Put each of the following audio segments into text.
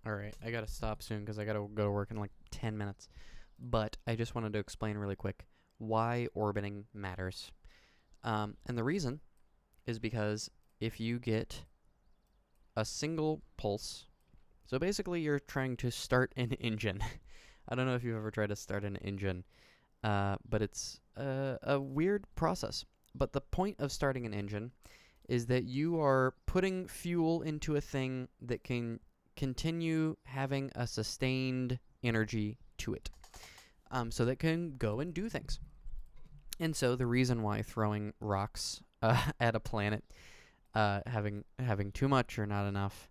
All right, I gotta stop soon because I gotta go to work in like 10 minutes. But I just wanted to explain really quick why orbiting matters. And the reason is because if you get a single pulse, so basically you're trying to start an engine. I don't know if you've ever tried to start an engine, but it's a weird process. But the point of starting an engine is that you are putting fuel into a thing that can continue having a sustained energy to it, so that can go and do things. And so the reason why throwing rocks at a planet, having too much or not enough,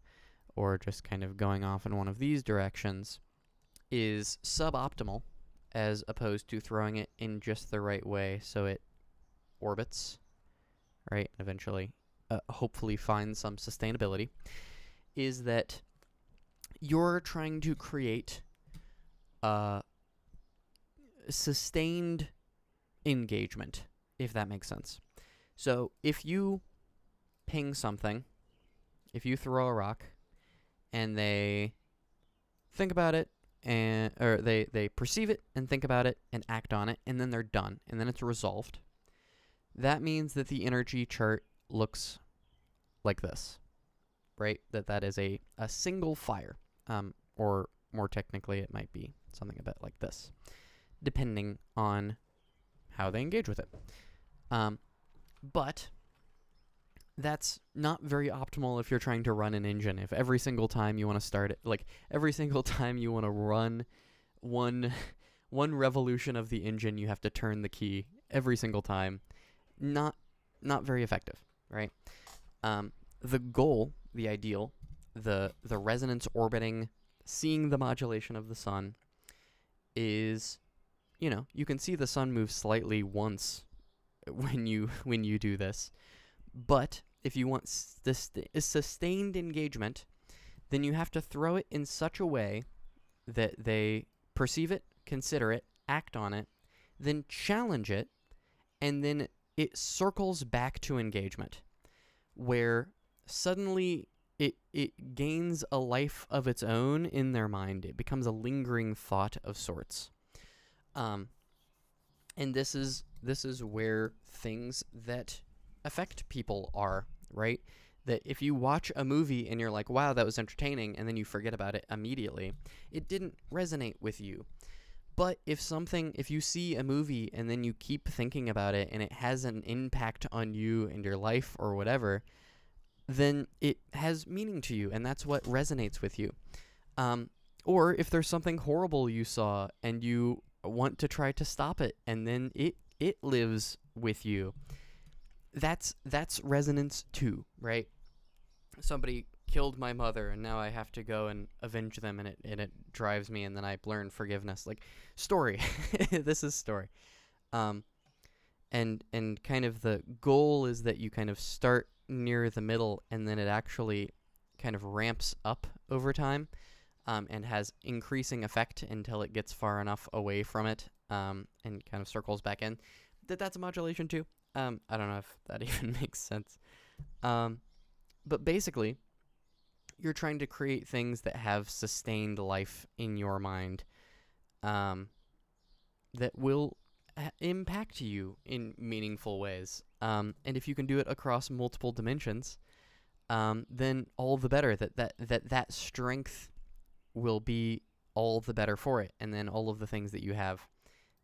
or just kind of going off in one of these directions, is suboptimal, as opposed to throwing it in just the right way so it orbits, right, and eventually, hopefully, find some sustainability, is that you're trying to create a sustained engagement, if that makes sense. So if you ping something, if you throw a rock and they think about it and or they perceive it and think about it and act on it and then they're done and then it's resolved, that means that the energy chart looks like this, right? That is a single fire, or more technically, it might be something a bit like this, depending on how they engage with it. Um, but that's not very optimal if you're trying to run an engine. If every single time you want to start it, like every single time you want to run one one revolution of the engine, you have to turn the key every single time. Not not very effective, right? The goal, the ideal, the resonance orbiting, seeing the modulation of the sun is, you can see the sun move slightly once when you do this. But if you want sustained engagement, then you have to throw it in such a way that they perceive it, consider it, act on it, then challenge it, and then it circles back to engagement, where suddenly it gains a life of its own in their mind. It becomes a lingering thought of sorts. Um, and this is where things that affect people are, right? That if you watch a movie and you're like, wow, that was entertaining, and then you forget about it immediately, it didn't resonate with you. But if you see a movie and then you keep thinking about it and it has an impact on you and your life or whatever, then it has meaning to you, and that's what resonates with you. Um, or if there's something horrible you saw and you want to try to stop it, and then it lives with you, that's resonance too, right? Somebody killed my mother and now I have to go and avenge them, and it drives me, and then I learn forgiveness. Like, story. This is story. Um and kind of the goal is that you kind of start near the middle, and then it actually kind of ramps up over time, and has increasing effect until it gets far enough away from it, and kind of circles back in. That's a modulation too. I don't know if that even makes sense. Um, but basically, you're trying to create things that have sustained life in your mind, um, that will impact you in meaningful ways. And if you can do it across multiple dimensions, then all the better. That strength will be all the better for it. And then all of the things that you have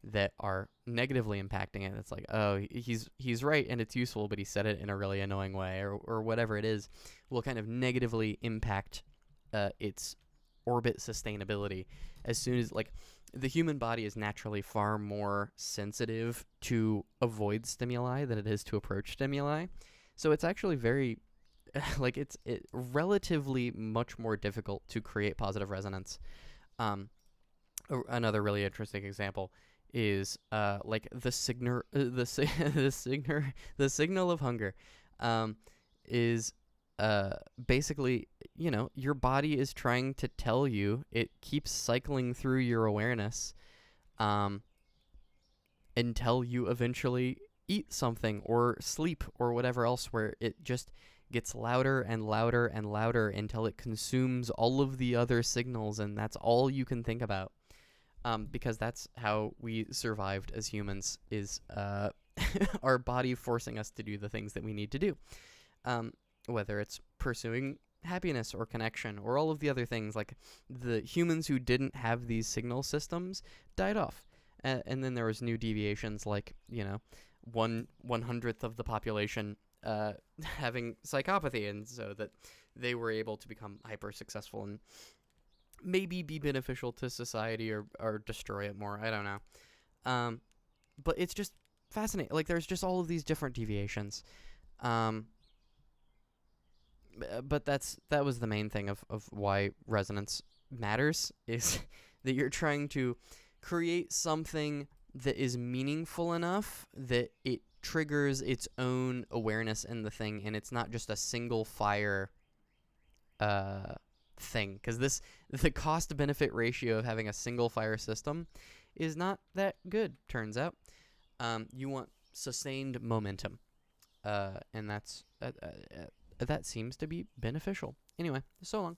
that are negatively impacting it, it's like, oh, he's right and it's useful, but he said it in a really annoying way, or whatever it is, will kind of negatively impact its orbit sustainability. As soon as, like, the human body is naturally far more sensitive to avoid stimuli than it is to approach stimuli. So it's actually very like it relatively much more difficult to create positive resonance. Um, Another really interesting example is like the signal the signal of hunger, um, is basically, your body is trying to tell you, it keeps cycling through your awareness, um, until you eventually eat something or sleep or whatever else, where it just gets louder and louder and louder until it consumes all of the other signals, and that's all you can think about. Because that's how we survived as humans, is our body forcing us to do the things that we need to do. Whether it's pursuing happiness or connection or all of the other things, like the humans who didn't have these signal systems died off. And then there was new deviations, like, 1/100th of the population having psychopathy, and so that they were able to become hyper successful and maybe be beneficial to society or destroy it more. I don't know. But it's just fascinating. Like, there's just all of these different deviations. But that was the main thing of why resonance matters, is that you're trying to create something that is meaningful enough that it triggers its own awareness in the thing, and it's not just a single fire thing. Because the cost benefit ratio of having a single fire system is not that good, turns out. You want sustained momentum, and that seems to be beneficial. Anyway, so long.